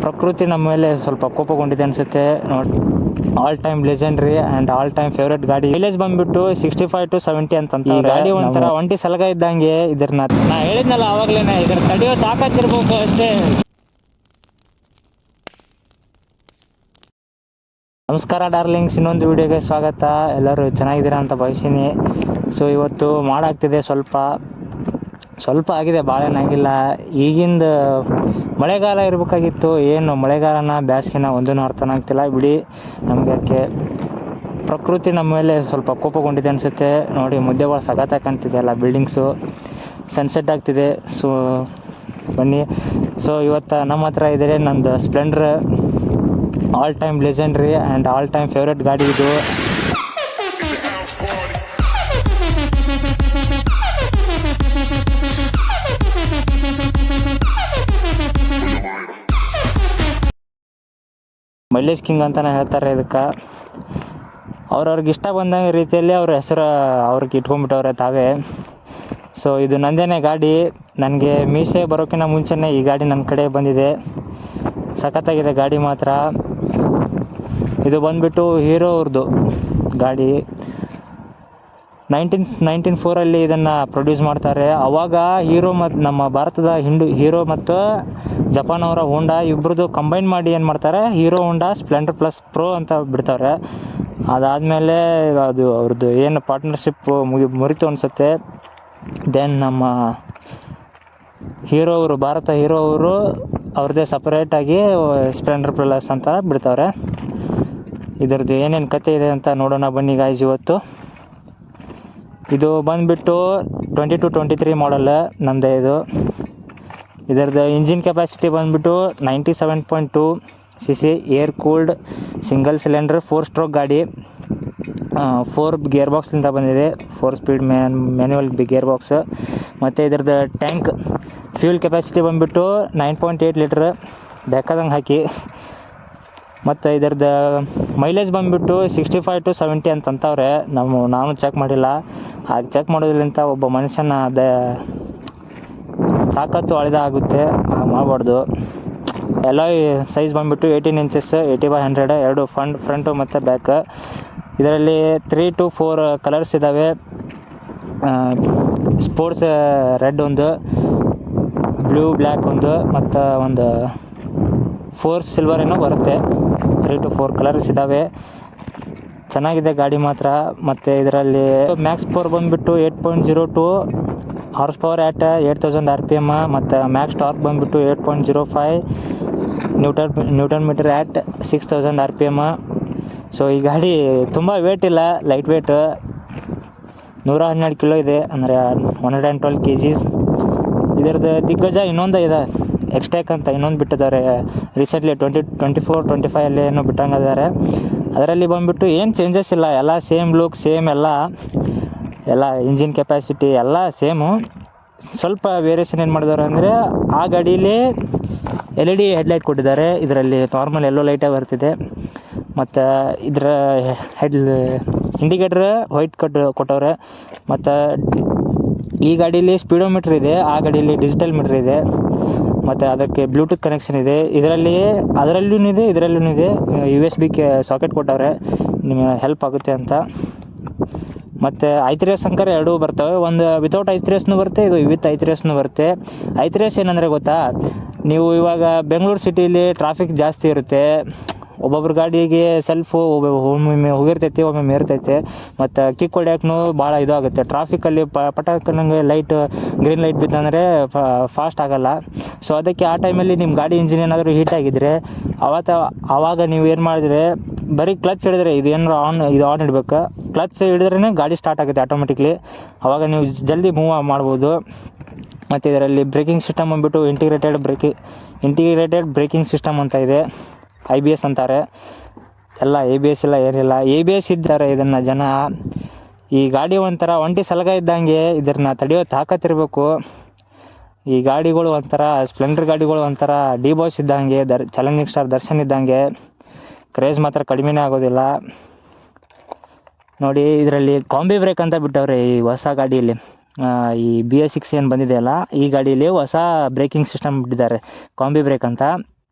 ಪ್ರಕೃತಿ ನಮ್ಮ ಮೇಲೆ ಸ್ವಲ್ಪ ಕೋಪಗೊಂಡಿದೆ ಅನಿಸುತ್ತೆ ನೋಡಿ. All time legendary and all time favourite ಗಾಡಿ. ಮೈಲೇಜ್ ಬಂದ್ಬಿಟ್ಟು 65 to 70 ಅಂತ. ಈ ಗಾಡಿ ಒಂಥರ ಒಂಟಿ ಸಲಗ ಇದ್ದಂಗೆ. ಇದ್ರನ್ನ ನಾ ಹೇಳಿದ್ನಲ್ಲ ಆವಾಗಲೇ, ಇದ್ರ ತಡೆಯೋ ತಾಕತ್ತಿರ್ಬೇಕು ಅಷ್ಟೇ. ನಮಸ್ಕಾರ ಡಾರ್ಲಿಂಗ್ಸ್, ಇನ್ನೊಂದು ವಿಡಿಯೋಗೆ ಸ್ವಾಗತ. ಎಲ್ಲರೂ ಚೆನ್ನಾಗಿದ್ದೀರಾ ಅಂತ ಭಾವಿಸ್ತೀನಿ. ಸೊ ಇವತ್ತು ಮಾಡಾಗ್ತಿದೆ, ಸ್ವಲ್ಪ ಆಗಿದೆ, ಭಾಳ ಏನಾಗಿಲ್ಲ. ಈಗಿಂದ ಮಳೆಗಾಲ ಇರಬೇಕಾಗಿತ್ತು, ಏನು ಮಳೆಗಾಲನ ಬೇಸಿಗೆನ ಒಂದೂ ಅರ್ಥನಾಗ್ತಿಲ್ಲ ಬಿಡಿ. ನಮಗೆ ಯಾಕೆ ಪ್ರಕೃತಿ ನಮ್ಮ ಮೇಲೆ ಸ್ವಲ್ಪ ಕೋಪಗೊಂಡಿದೆ ಅನಿಸುತ್ತೆ ನೋಡಿ. ಮುದ್ದೆಗಳು ಸಖತ್ತಾಗಿ ಕಾಣ್ತಿದೆ ಎಲ್ಲ ಬಿಲ್ಡಿಂಗ್ಸು, ಸನ್ಸೆಟ್ ಆಗ್ತಿದೆ. ಸೊ ಬನ್ನಿ. ಸೊ ಇವತ್ತು ನಮ್ಮ ಹತ್ರ ಇದೆ ನಂದು Splendor, all time legendary and all time favourite ಗಾಡಿ ಇದು. ಮೈಲೇಜ್ ಕಿಂಗ್ ಅಂತಲೇ ಹೇಳ್ತಾರೆ ಇದಕ್ಕೆ. ಅವ್ರವ್ರಿಗೆ ಇಷ್ಟ ಬಂದಂಗೆ ರೀತಿಯಲ್ಲಿ ಅವ್ರ ಹೆಸರು ಅವ್ರಿಗೆ ಇಟ್ಕೊಂಡ್ಬಿಟ್ಟವ್ರೆ ತಾವೇ. ಸೊ ಇದು ನಂದೇನೆ ಗಾಡಿ. ನನಗೆ ಮೀಸೆ ಬರೋಕ್ಕಿಂತ ಮುಂಚೆನೇ ಈ ಗಾಡಿ ನನ್ನ ಕಡೆ ಬಂದಿದೆ. ಸಖತ್ತಾಗಿದೆ ಗಾಡಿ ಮಾತ್ರ. ಇದು ಬಂದುಬಿಟ್ಟು ಹೀರೋ ಅವ್ರದ್ದು ಗಾಡಿ. 1994 ಇದನ್ನು ಪ್ರೊಡ್ಯೂಸ್ ಮಾಡ್ತಾರೆ. ಅವಾಗ ಹೀರೋ ಮತ್ತು ನಮ್ಮ ಭಾರತದ ಹೀರೋ ಮತ್ತು ಜಪಾನ್ ಅವರ ಹೋಂಡಾ ಇಬ್ಬರದು ಕಂಬೈನ್ ಮಾಡಿ ಏನು ಮಾಡ್ತಾರೆ, ಹೀರೋ ಹೋಂಡಾ ಸ್ಪ್ಲೆಂಡರ್ ಪ್ಲಸ್ ಪ್ರೋ ಅಂತ ಬಿಡ್ತಾರೆ. ಅದಾದಮೇಲೆ ಅದು ಅವ್ರದ್ದು ಏನು ಪಾರ್ಟ್ನರ್ಶಿಪ್ ಮುರಿತು ಅನಿಸುತ್ತೆ. ದೆನ್ ನಮ್ಮ ಹೀರೋ ಅವರು, ಭಾರತ ಹೀರೋ ಅವರು ಅವ್ರದ್ದೇ ಸಪ್ರೇಟಾಗಿ ಸ್ಪ್ಲೆಂಡರ್ ಪ್ಲಸ್ ಅಂತ ಬಿಡ್ತಾರೆ. ಇದರದ್ದು ಏನೇನು ಕತೆ ಇದೆ ಅಂತ ನೋಡೋಣ ಬನ್ನಿ ಗಾಯ್ಸ್. ಇವತ್ತು ಇದು ಬಂದುಬಿಟ್ಟು 2022-23 ಮಾಡಲ್ ನಮ್ಮದೇ ಇದು. ಇದರದ್ದು ಇಂಜಿನ್ ಕೆಪಾಸಿಟಿ ಬಂದುಬಿಟ್ಟು 97.2 cc, air cooled single cylinder 4 stroke ಗಾಡಿ. 4 ಗೇರ್ ಬಾಕ್ಸ್ಲಿಂದ ಬಂದಿದೆ, 4 ಸ್ಪೀಡ್ ಮ್ಯಾನ್ಯುವಲ್ ಗೇರ್ ಬಾಕ್ಸ್. ಮತ್ತು ಇದರದ್ದು ಟ್ಯಾಂಕ್ ಫ್ಯೂಲ್ ಕೆಪಾಸಿಟಿ ಬಂದುಬಿಟ್ಟು 9.8 ಲೀಟ್ರ್, ಬೇಕಾದಂಗೆ ಹಾಕಿ. ಮತ್ತು ಇದರದ್ದು ಮೈಲೇಜ್ ಬಂದುಬಿಟ್ಟು 65 to 70 ಅಂತಂತವ್ರೆ. ನಾನು ಚೆಕ್ ಮಾಡಿಲ್ಲ. ಹಾಗೆ ಚೆಕ್ ಮಾಡೋದ್ರಿಂದ ಒಬ್ಬ ಮನುಷ್ಯನ ತಾಕತ್ತು ಅಳಿದ ಆಗುತ್ತೆ, ಮಾಡಬಾರ್ದು. ಎಲ್ಲ ಸೈಜ್ ಬಂದುಬಿಟ್ಟು 18 inches 80/100, ಎರಡು ಫ್ರಂಟು ಮತ್ತು ಬ್ಯಾಕ್. ಇದರಲ್ಲಿ 3 to 4 ಕಲರ್ಸ್ ಇದ್ದಾವೆ. ಸ್ಪೋರ್ಟ್ಸ್ ರೆಡ್ ಒಂದು, ಬ್ಲೂ ಬ್ಲ್ಯಾಕ್ ಒಂದು, ಮತ್ತು ಒಂದು 4 ಸಿಲ್ವರ್ ಏನೋ ಬರುತ್ತೆ. 3 to 4 ಕಲರ್ಸ್ ಇದ್ದಾವೆ. ಚೆನ್ನಾಗಿದೆ ಗಾಡಿ ಮಾತ್ರ. ಮತ್ತು ಇದರಲ್ಲಿ ಮ್ಯಾಕ್ಸ್ ಪವರ್ ಬಂದುಬಿಟ್ಟು 8.02 ಹಾರ್ಸ್ ಪವರ್ ಆ್ಯಟ್ 8000 RPM, ಮತ್ತು ಮ್ಯಾಕ್ಸ್ ಟಾರ್ಕ್ ಬಂದುಬಿಟ್ಟು 8.05 newton metre at 6000 RPM. So ಈ ಗಾಡಿ ತುಂಬ ವೇಟ್ ಇಲ್ಲ, ಲೈಟ್ ವೇಟ್, 112 ಕಿಲೋ ಇದೆ, ಅಂದರೆ 112 kgs. ಇದರದ್ದು ದಿಗ್ಗಜ ಇನ್ನೊಂದು ಇದೆ, ಎಕ್ಸ್ಟ್ಯಾಕ್ ಅಂತ ಇನ್ನೊಂದು ಬಿಟ್ಟಿದ್ದಾರೆ ರೀಸೆಂಟ್ಲಿ 2024-25 ಏನೋ ಬಿಟ್ಟಂಗಿದ್ದಾರೆ. ಅದರಲ್ಲಿ ಬಂದುಬಿಟ್ಟು ಏನು ಚೇಂಜಸ್ ಇಲ್ಲ, ಎಲ್ಲ ಸೇಮ್ ಲುಕ್, ಸೇಮ್ ಎಲ್ಲ ಇಂಜಿನ್ ಕೆಪಾಸಿಟಿ ಎಲ್ಲ ಸೇಮು. ಸ್ವಲ್ಪ ವೇರಿಯೇಷನ್ ಏನು ಮಾಡಿದ್ದಾರೆ ಅಂದರೆ, ಆ ಗಾಡೀಲಿ LED ಹೆಡ್ಲೈಟ್ ಕೊಟ್ಟಿದ್ದಾರೆ. ಇದರಲ್ಲಿ ನಾರ್ಮಲ್ ಎಲ್ಲೋ ಲೈಟೇ ಬರ್ತಿದೆ. ಮತ್ತು ಇದರ ಇಂಡಿಕೇಟ್ರ್ ವೈಟ್ ಕೊಟ್ಟವ್ರೆ. ಮತ್ತು ಈ ಗಾಡೀಲಿ ಸ್ಪೀಡೋಮೀಟ್ರ್ ಇದೆ, ಆ ಗಾಡೀಲಿ ಡಿಜಿಟಲ್ ಮೀಟ್ರ್ ಇದೆ. ಮತ್ತು ಅದಕ್ಕೆ ಬ್ಲೂಟೂತ್ ಕನೆಕ್ಷನ್ ಇದೆ. ಅದರಲ್ಲೂ ಇದೆ, ಇದರಲ್ಲೂ ಇದೆ. USB ಸಾಕೆಟ್ ಕೊಟ್ಟವ್ರೆ, ನಿಮಗೆ ಹೆಲ್ಪ್ ಆಗುತ್ತೆ ಅಂತ. ಮತ್ತು I3S ಅಂಕರ್ ಎರಡೂ ಬರ್ತವೆ. ಒಂದು ವಿತೌಟ್ I3Sನೂ ಬರುತ್ತೆ, ಇದು ವಿತ್ I3Sನೂ ಬರುತ್ತೆ. I3S ಏನಂದರೆ ಗೊತ್ತಾ, ನೀವು ಇವಾಗ ಬೆಂಗಳೂರು ಸಿಟಿಲಿ ಟ್ರಾಫಿಕ್ ಜಾಸ್ತಿ ಇರುತ್ತೆ. ಒಬ್ಬೊಬ್ರ ಗಾಡಿಗೆ ಸೆಲ್ಫು ಒಮ್ಮೆ ಹೋಗಿರ್ತೈತಿ, ಒಮ್ಮೆ ಇರ್ತೈತೆ. ಮತ್ತು ಕಿಕ್ ಹೊಡ್ಯೋಕ್ಕೂ ಭಾಳ ಇದಾಗುತ್ತೆ. ಟ್ರಾಫಿಕಲ್ಲಿ ಪಟಾಕನಂಗೆ ಗ್ರೀನ್ ಲೈಟ್ ಬಿತ್ತಂದರೆ ಫಾಸ್ಟ್ ಆಗೋಲ್ಲ. ಸೊ ಅದಕ್ಕೆ ಆ ಟೈಮಲ್ಲಿ ನಿಮ್ಮ ಗಾಡಿ ಇಂಜಿನ್ ಏನಾದರೂ ಹೀಟ್ ಆಗಿದ್ದರೆ ಆವಾಗ ನೀವು ಏನು ಮಾಡಿದ್ರೆ, ಬರೀ ಕ್ಲಚ್ ಹಿಡಿದ್ರೆ, ಇದು ಆನ್ ಇಡಬೇಕು. ಕ್ಲಚ್ ಹಿಡಿದ್ರೇ ಗಾಡಿ ಸ್ಟಾರ್ಟ್ ಆಗುತ್ತೆ ಆಟೋಮೆಟಿಕ್ಲಿ. ಆವಾಗ ನೀವು ಜಲ್ದಿ ಮೂವ್ ಮಾಡ್ಬೋದು. ಮತ್ತು ಇದರಲ್ಲಿ ಬ್ರೇಕಿಂಗ್ ಸಿಸ್ಟಮ್ ಬಂದುಬಿಟ್ಟು ಇಂಟಿಗ್ರೇಟೆಡ್ ಬ್ರೇಕಿಂಗ್ ಸಿಸ್ಟಮ್ ಅಂತ ಇದೆ, IBS ಅಂತಾರೆ. ಎಲ್ಲ ABS ಇಲ್ಲ, ಏನಿಲ್ಲ. ABS ಇದ್ದಾರೆ ಇದನ್ನು ಜನ. ಈ ಗಾಡಿ ಒಂಥರ ಒಂಟಿ ಸಲಗ ಇದ್ದಂಗೆ, ಇದನ್ನ ತಡೆಯೋ ತಾಕತ್ತಿರಬೇಕು. ಈ ಗಾಡಿಗಳು ಒಂಥರ ಸ್ಪ್ಲೆಂಡರ್ ಗಾಡಿಗಳು ಒಂಥರ ಡಿ ಬಾಸ್ ಇದ್ದಂಗೆ, ಚಾಲೆಂಜಿಂಗ್ ಸ್ಟಾರ್ ದರ್ಶನ್ ಇದ್ದಂಗೆ. ಕ್ರೇಜ್ ಮಾತ್ರ ಕಡಿಮೆನೇ ಆಗೋದಿಲ್ಲ ನೋಡಿ. ಇದರಲ್ಲಿ ಕಾಂಬಿ ಬ್ರೇಕ್ ಅಂತ ಬಿಟ್ಟವ್ರೆ ಈ ಹೊಸ ಗಾಡಿಯಲ್ಲಿ. ಈ BS6 ಏನು ಬಂದಿದೆಯಲ್ಲ, ಈ ಗಾಡೀಲಿ ಹೊಸ ಬ್ರೇಕಿಂಗ್ ಸಿಸ್ಟಮ್ ಬಿಟ್ಟಿದ್ದಾರೆ, ಕಾಂಬಿ ಬ್ರೇಕ್ ಅಂತ.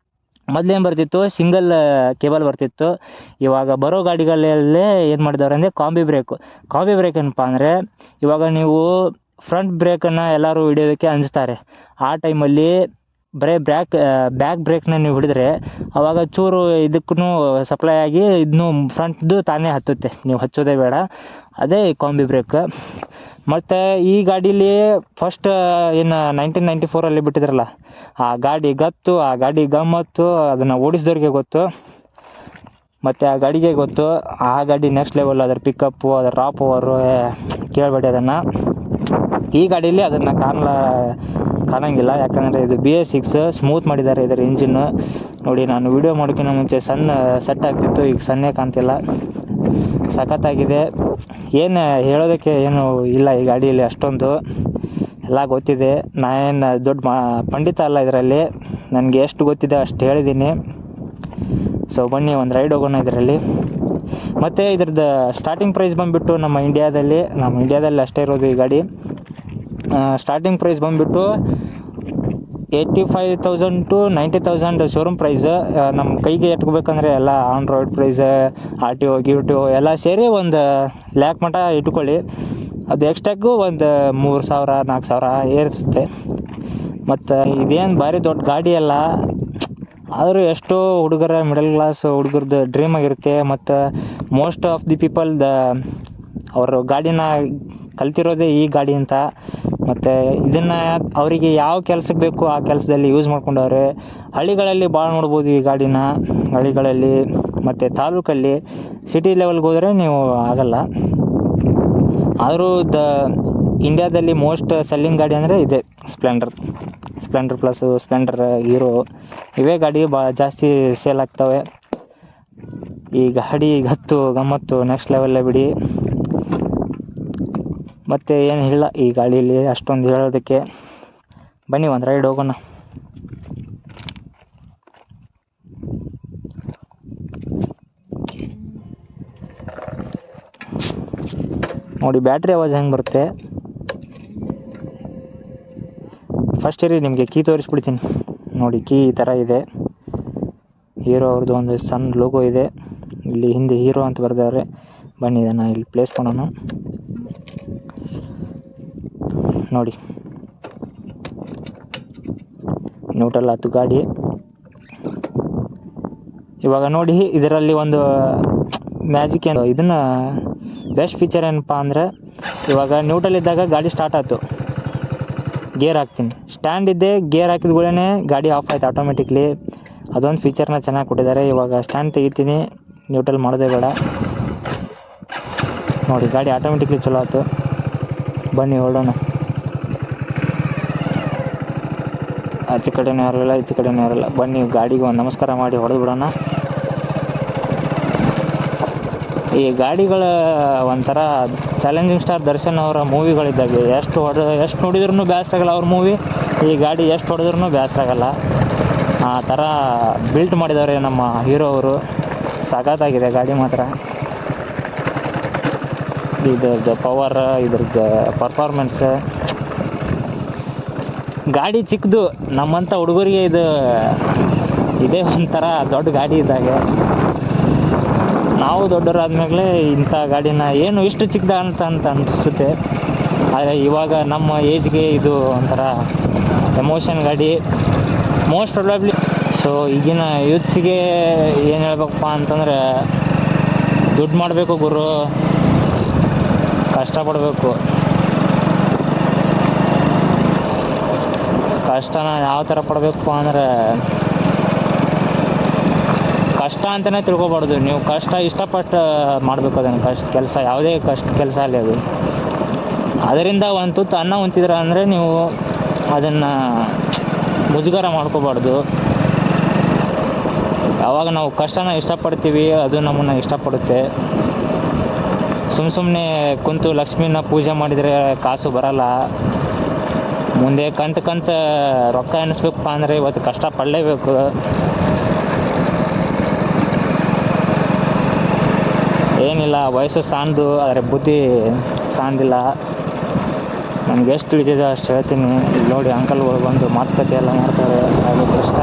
ಮೊದಲೇನು ಬರ್ತಿತ್ತು, ಸಿಂಗಲ್ ಕೇಬಲ್ ಬರ್ತಿತ್ತು. ಇವಾಗ ಬರೋ ಗಾಡಿಗಳಲ್ಲೇ ಏನು ಮಾಡಿದವ್ರೆ ಅಂದರೆ ಕಾಂಬಿ ಬ್ರೇಕ್ ಏನಪ್ಪ ಅಂದರೆ, ಇವಾಗ ನೀವು ಫ್ರಂಟ್ ಬ್ರೇಕನ್ನು ಎಲ್ಲರೂ ಹಿಡಿಯೋದಕ್ಕೆ ಅಂಜಿಸ್ತಾರೆ. ಆ ಟೈಮಲ್ಲಿ ಬರೀ ಬ್ಯಾಕ್ ಬ್ರೇಕ್ನ ನೀವು ಹಿಡಿದ್ರೆ ಆವಾಗ ಚೂರು ಇದಕ್ಕೂ ಸಪ್ಲೈ ಆಗಿ ಇದನ್ನು ಫ್ರಂಟ್ದು ತಾನೇ ಹತ್ತುತ್ತೆ, ನೀವು ಹಚ್ಚೋದೇ ಬೇಡ. ಅದೇ ಕಾಂಬಿ ಬ್ರೇಕ್. ಮತ್ತು ಈ ಗಾಡೀಲಿ ಫಸ್ಟ್ ಏನು 1994 ಬಿಟ್ಟಿದ್ರಲ್ಲ, ಆ ಗಾಡಿ ಗತ್ತು, ಆ ಗಾಡಿ ಗಮ್ಮತ್ತು ಅದನ್ನು ಓಡಿಸಿದವ್ರಿಗೆ ಗೊತ್ತು, ಮತ್ತು ಆ ಗಾಡಿಗೆ ಗೊತ್ತು. ಆ ಗಾಡಿ ನೆಕ್ಸ್ಟ್ ಲೆವೆಲ್, ಅದರ ಪಿಕಪ್ಪು, ಅದರ ರಾ ಪವರು ಕೇಳಬೇಡಿ ಅದನ್ನು. ಈ ಗಾಡೀಲಿ ಅದನ್ನು ಕಾಣಂಗಿಲ್ಲ, ಯಾಕಂದರೆ ಇದು BS6 ಸ್ಮೂತ್ ಮಾಡಿದ್ದಾರೆ ಇದರ ಇಂಜಿನ್ನು. ನೋಡಿ, ನಾನು ವೀಡಿಯೋ ಮಾಡೋಕ್ಕಿಂತ ಮುಂಚೆ ಸೆಟ್ ಆಗ್ತಿತ್ತು, ಈಗ ಸನ್ನೆ ಕಾಣ್ತಿಲ್ಲ. ಸಖತ್ತಾಗಿದೆ. ಏನು ಹೇಳೋದಕ್ಕೆ ಏನು ಇಲ್ಲ ಈ ಗಾಡಿಯಲ್ಲಿ, ಅಷ್ಟೊಂದು ಎಲ್ಲ ಗೊತ್ತಿದೆ. ನಾನೇನು ದೊಡ್ಡ ಪಂಡಿತ ಅಲ್ಲ ಇದರಲ್ಲಿ, ನನಗೆ ಎಷ್ಟು ಗೊತ್ತಿದೆ ಅಷ್ಟು ಹೇಳಿದ್ದೀನಿ. ಸೊ ಬನ್ನಿ ಒಂದು ರೈಡ್ ಹೋಗೋಣ ಇದರಲ್ಲಿ. ಮತ್ತು ಇದ್ರದ್ದು ಸ್ಟಾರ್ಟಿಂಗ್ ಪ್ರೈಸ್ ಬಂದುಬಿಟ್ಟು ನಮ್ಮ ಇಂಡಿಯಾದಲ್ಲಿ ಅಷ್ಟೇ ಇರೋದು ಈ ಗಾಡಿ. ಸ್ಟಾರ್ಟಿಂಗ್ ಪ್ರೈಸ್ ಬಂದುಬಿಟ್ಟು 85,000 to 90,000 ಶೋರೂಮ್ ಪ್ರೈಸ್. ನಮ್ಮ ಕೈಗೆ ಎಟ್ಕೋಬೇಕಂದ್ರೆ ಎಲ್ಲ on road price, RTO GTO ಎಲ್ಲ ಸೇರಿ 1,00,000 ಮಟ್ಟ ಇಟ್ಕೊಳ್ಳಿ. ಅದು ಎಕ್ಸ್ಟ್ರಾಗೂ 3,000 4,000 ಏರಿಸುತ್ತೆ. ಮತ್ತು ಇದೇನು ಭಾರಿ ದೊಡ್ಡ ಗಾಡಿ ಅಲ್ಲ, ಆದರೂ ಎಷ್ಟೋ ಹುಡುಗರ ಮಿಡಲ್ ಕ್ಲಾಸ್ ಹುಡುಗರದ್ದು ಡ್ರೀಮ್ ಆಗಿರುತ್ತೆ. ಮತ್ತು ಮೋಸ್ಟ್ ಆಫ್ ದಿ ಪೀಪಲ್ ಅವರು ಗಾಡಿನ ಕಲ್ತಿರೋದೇ ಈ ಗಾಡಿ ಅಂತ. ಮತ್ತು ಇದನ್ನು ಅವರಿಗೆ ಯಾವ ಕೆಲಸಕ್ಕೆ ಬೇಕು ಆ ಕೆಲಸದಲ್ಲಿ ಯೂಸ್ ಮಾಡ್ಕೊಂಡವ್ರೆ. ಹಳ್ಳಿಗಳಲ್ಲಿ ಭಾಳ ನೋಡ್ಬೋದು ಈ ಗಾಡಿನ, ಹಳ್ಳಿಗಳಲ್ಲಿ ಮತ್ತು ತಾಲೂಕಲ್ಲಿ. ಸಿಟಿ ಲೆವೆಲ್ಗೆ ಹೋದರೆ ನೀವು ಆಗಲ್ಲ. ಆದರೂ ಇಂಡಿಯಾದಲ್ಲಿ ಮೋಸ್ಟ್ ಸೆಲ್ಲಿಂಗ್ ಗಾಡಿ ಅಂದರೆ ಇದೆ ಸ್ಪ್ಲೆಂಡರ್ ಪ್ಲಸ್ಸು, ಸ್ಪ್ಲೆಂಡರ್, ಹೀರೋ, ಇವೇ ಗಾಡಿ ಭಾಳ ಜಾಸ್ತಿ ಸೇಲ್ ಆಗ್ತವೆ. ಈ ಗಾಡಿ ಗಮ್ಮತ್ತು ನೆಕ್ಸ್ಟ್ ಲೆವೆಲ್ಲೇ ಬಿಡಿ. ಮತ್ತು ಏನು ಇಲ್ಲ ಈ ಗಾಡೀಲಿ ಅಷ್ಟೊಂದು ಹೇಳೋದಕ್ಕೆ. ಬನ್ನಿ ಒಂದು ರೈಡ್ ಹೋಗೋಣ. ನೋಡಿ ಬ್ಯಾಟ್ರಿ ಆವಾಜ್ ಹೆಂಗೆ ಬರುತ್ತೆ. ಫಸ್ಟ್ ನಿಮಗೆ ಕೀ ತೋರಿಸ್ಬಿಡ್ತೀನಿ. ನೋಡಿ, ಕೀ ಈ ಥರ ಇದೆ. ಹೀರೋ ಅವ್ರದ್ದು ಒಂದು ಸಣ್ಣ ಲೋಗೋ ಇದೆ, ಇಲ್ಲಿ ಹಿಂದೆ ಹೀರೋ ಅಂತ ಬರೆದವ್ರೆ. ಬನ್ನಿ ಇದನ್ನು ಇಲ್ಲಿ ಪ್ಲೇಸ್ ಮಾಡೋಣ. ನೋಡಿ, ನ್ಯೂಟ್ರಲ್ ಆಯ್ತು ಗಾಡಿ. ಇವಾಗ ನೋಡಿ, ಇದರಲ್ಲಿ ಒಂದು ಮ್ಯಾಜಿಕ್ ಏನು, ಇದನ್ನು ಬೆಸ್ಟ್ ಫೀಚರ್ ಏನಪ್ಪ ಅಂದರೆ, ಇವಾಗ ನ್ಯೂಟ್ರಲ್ ಇದ್ದಾಗ ಗಾಡಿ ಸ್ಟಾರ್ಟ್ ಆಯ್ತು, ಗೇರ್ ಹಾಕ್ತೀನಿ, ಸ್ಟ್ಯಾಂಡ್ ಇದ್ದೆ ಗೇರ್ ಹಾಕಿದ ಕೂಡಲೇ ಗಾಡಿ ಆಫ್ ಆಯ್ತು ಆಟೋಮೆಟಿಕ್ಲಿ. ಅದೊಂದು ಫೀಚರ್ನ ಚೆನ್ನಾಗಿ ಕೊಟ್ಟಿದ್ದಾರೆ. ಇವಾಗ ಸ್ಟ್ಯಾಂಡ್ ತೆಗಿತೀನಿ, ನ್ಯೂಟ್ರಲ್ ಮಾಡೋದೇ ಬೇಡ. ನೋಡಿ, ಗಾಡಿ ಆಟೋಮೆಟಿಕ್ಲಿ ಚಲೋ ಆಯ್ತು. ಬನ್ನಿ ಹೊರಡೋಣ. ಆಚೆ ಕಡೆನೂ ಯಾರಿಲ್ಲ, ಈಚೆ ಕಡೆನೂ ಯಾರಿಲ್ಲ. ಬನ್ನಿ ಗಾಡಿಗೆ ಒಂದು ನಮಸ್ಕಾರ ಮಾಡಿ ಹೊಡೆದು ಬಿಡೋಣ. ಈ ಗಾಡಿಗಳ ಒಂಥರ ಚಾಲೆಂಜಿಂಗ್ ಸ್ಟಾರ್ ದರ್ಶನ್ ಅವರ ಮೂವಿಗಳಿದ್ದಾವೆ. ಎಷ್ಟು ನೋಡಿದ್ರೂ ಬೇಸರ ಆಗಲ್ಲ ಅವ್ರ ಮೂವಿ. ಈ ಗಾಡಿ ಎಷ್ಟು ಹೊಡೆದ್ರೂ ಬೇಸರ ಆಗಲ್ಲ, ಆ ಥರ ಬಿಲ್ಟ್ ಮಾಡಿದ್ದಾರೆ ನಮ್ಮ ಹೀರೋ ಅವರು. ಸಖತ್ತಾಗಿದೆ ಗಾಡಿ ಮಾತ್ರ. ಇದ್ರದ್ದು ಪವರ್, ಇದ್ರದ್ದು ಪರ್ಫಾರ್ಮೆನ್ಸ್. ಗಾಡಿ ಚಿಕ್ಕದು, ನಮ್ಮಂಥ ಹುಡುಗರಿಗೆ ಇದೇ ಒಂಥರ ದೊಡ್ಡ ಗಾಡಿ ಇದ್ದಾಗೆ. ನಾವು ದೊಡ್ಡವರಾದ್ಮೇಲೆ ಇಂಥ ಗಾಡಿನ ಏನು ಇಷ್ಟು ಚಿಕ್ಕದ ಅಂತ ಅನಿಸುತ್ತೆ. ಆದರೆ ಇವಾಗ ನಮ್ಮ ಏಜ್ಗೆ ಇದು ಒಂಥರ ಎಮೋಷನ್ ಗಾಡಿ ಮೋಸ್ಟ್ ಪ್ರಾಬಬ್ಲಿ. ಸೊ ಈಗಿನ ಯೂತ್ಸಿಗೆ ಏನು ಹೇಳ್ಬೇಕಪ್ಪ ಅಂತಂದರೆ, ದುಡ್ಡು ಮಾಡಬೇಕು ಗುರು, ಕಷ್ಟಪಡಬೇಕು. ಕಷ್ಟನ ಯಾವ ಥರ ಪಡಬೇಕು ಅಂದರೆ, ಕಷ್ಟ ಅಂತಲೇ ತಿಳ್ಕೊಬಾರ್ದು ನೀವು. ಕಷ್ಟ ಇಷ್ಟಪಟ್ಟು ಮಾಡಬೇಕು ಅದನ್ನು. ಕೆಲಸ ಯಾವುದೇ ಕೆಲಸ ಆಗಲಿ ಅದು. ಅದರಿಂದ ಒಂದು ತುತ್ತು ಅನ್ನ ಉಂತಿದ್ರೆ ಅಂದರೆ ನೀವು ಅದನ್ನು ಮುಜುಗರ ಮಾಡ್ಕೋಬಾರ್ದು. ಯಾವಾಗ ನಾವು ಕಷ್ಟನ ಇಷ್ಟಪಡ್ತೀವಿ ಅದು ನಮ್ಮನ್ನು ಇಷ್ಟಪಡುತ್ತೆ. ಸುಮ್ಮನೆ ಕುಂತು ಲಕ್ಷ್ಮಿನ ಪೂಜೆ ಮಾಡಿದರೆ ಕಾಸು ಬರಲ್ಲ. ಮುಂದೆ ಕಂತು ರೊಕ್ಕ ಎನಿಸ್ಬೇಕಪ್ಪ ಅಂದರೆ ಇವತ್ತು ಕಷ್ಟ ಪಡಲೇಬೇಕು. ಏನಿಲ್ಲ, ವಯಸ್ಸು ಸಾಂದು, ಆದರೆ ಬುದ್ಧಿ ಸಾಂದಿಲ್ಲ. ನನಗೆ ಎಷ್ಟು ತಿಳಿದಿದೆ ಅಷ್ಟು ಹೇಳ್ತೀನಿ. ಇಲ್ಲಿ ನೋಡಿ, ಅಂಕಲ್ಗಳು ಬಂದು ಮಾತುಕತೆ ಎಲ್ಲ ಮಾಡ್ತಾರೆ. ಅದು ಕಷ್ಟ.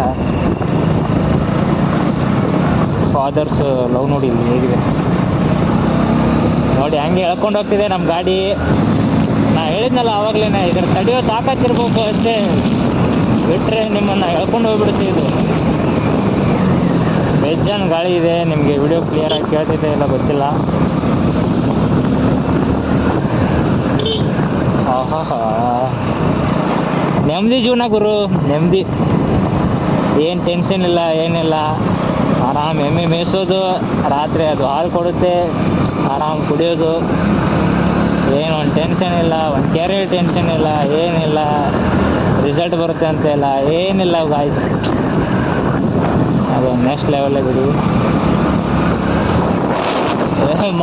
ಫಾದರ್ಸ್ ಲವ್ ನೋಡಿ ಇಲ್ಲಿ ಹೇಗಿದೆ ನೋಡಿ, ಹಂಗೆ ಎಳ್ಕೊಂಡು ಹೋಗ್ತಿದೆ ನಮ್ಮ ಗಾಡಿ. ನಾ ಹೇಳಿದ್ನಲ್ಲ ಆವಾಗಲೇ, ಇದ್ರ ತಡೆಯೋ ತಾಕತ್ತಿರ್ಬೇಕು ಅಷ್ಟೇ, ಬಿಟ್ಟರೆ ನಿಮ್ಮನ್ನು ಎಳ್ಕೊಂಡು ಹೋಗ್ಬಿಡುತ್ತೆ ಇದು. ಬೇಜಾನ್ ಗಾಳಿ ಇದೆ. ನಿಮಗೆ ವಿಡಿಯೋ ಕ್ಲಿಯರಾಗಿ ಕೇಳ್ತಿದೆ ಇಲ್ಲ ಗೊತ್ತಿಲ್ಲ. ಆಹಾ, ನೆಮ್ಮದಿ ಜೀವನ ಗುರು, ನೆಮ್ಮದಿ. ಏನು ಟೆನ್ಷನ್ ಇಲ್ಲ, ಏನಿಲ್ಲ. ಆರಾಮ್ ಎಮ್ಮೆ ಮೇಯಿಸೋದು, ರಾತ್ರಿ ಅದು ಹಾಲು ಕೊಡುತ್ತೆ, ಆರಾಮ್ ಕುಡಿಯೋದು. ಏನು ಒಂದು ಟೆನ್ಷನ್ ಇಲ್ಲ, ಒಂದು ಕ್ಯಾರಿಯರ್ ಟೆನ್ಷನ್ ಇಲ್ಲ, ಏನಿಲ್ಲ. ರಿಸಲ್ಟ್ ಬರುತ್ತೆ ಅಂತ ಇಲ್ಲ, ಏನಿಲ್ಲ ಗಾಯ್ಸ್. ಅದು ನೆಕ್ಸ್ಟ್ ಲೆವೆಲ್ಲೇ ಬಿಡಿ.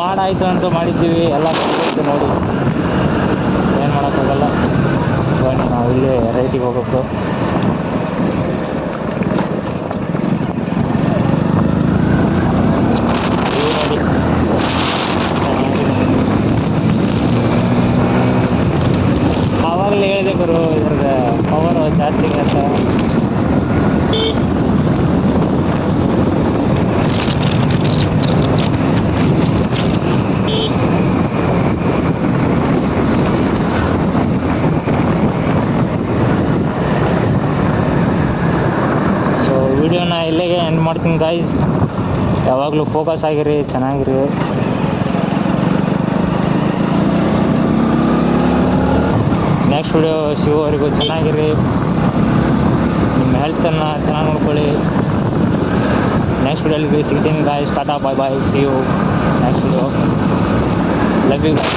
ಮಾಡಾಯಿತು ಅಂತ ಮಾಡಿದ್ದೀವಿ, ಎಲ್ಲ ಸಿಗುತ್ತೆ ನೋಡಿ, ಏನು ಮಾಡೋಕ್ಕಾಗಲ್ಲ. ಬನ್ನಿ ನಾವು ಇಲ್ಲಿ ರೈಟಿಗೆ ಹೋಗ್ಬೇಕು. ನೋಡಿ ಆವಾಗಲೇ ಹೇಳಿದೆ ಗುರು, ಇದ್ರದ್ದು ಪವರ್ ಜಾಸ್ತಿ ಅಂತ. ಸೊ ವಿಡಿಯೋನ ಇಲ್ಲಿಗೆ ಎಂಡ್ ಮಾಡ್ತೀನಿ ಗೈಸ್. ಯಾವಾಗಲೂ ಫೋಕಸ್ ಆಗಿರಿ, ಚೆನ್ನಾಗಿರಿ. ನೆಕ್ಸ್ಟ್ ವಿಡಿಯೋ ಸಿಗೋವರೆಗೂ ಚೆನ್ನಾಗಿರಿ, ನಿಮ್ಮ ಹೆಲ್ತನ್ನು ಚೆನ್ನಾಗಿ ನೋಡ್ಕೊಳ್ಳಿ. ನೆಕ್ಸ್ಟ್ ವಿಡಿಯೋಲಿ ಸಿಗ್ತೀನಿ guys. Tata, bye bye, see you next video. Love you guys.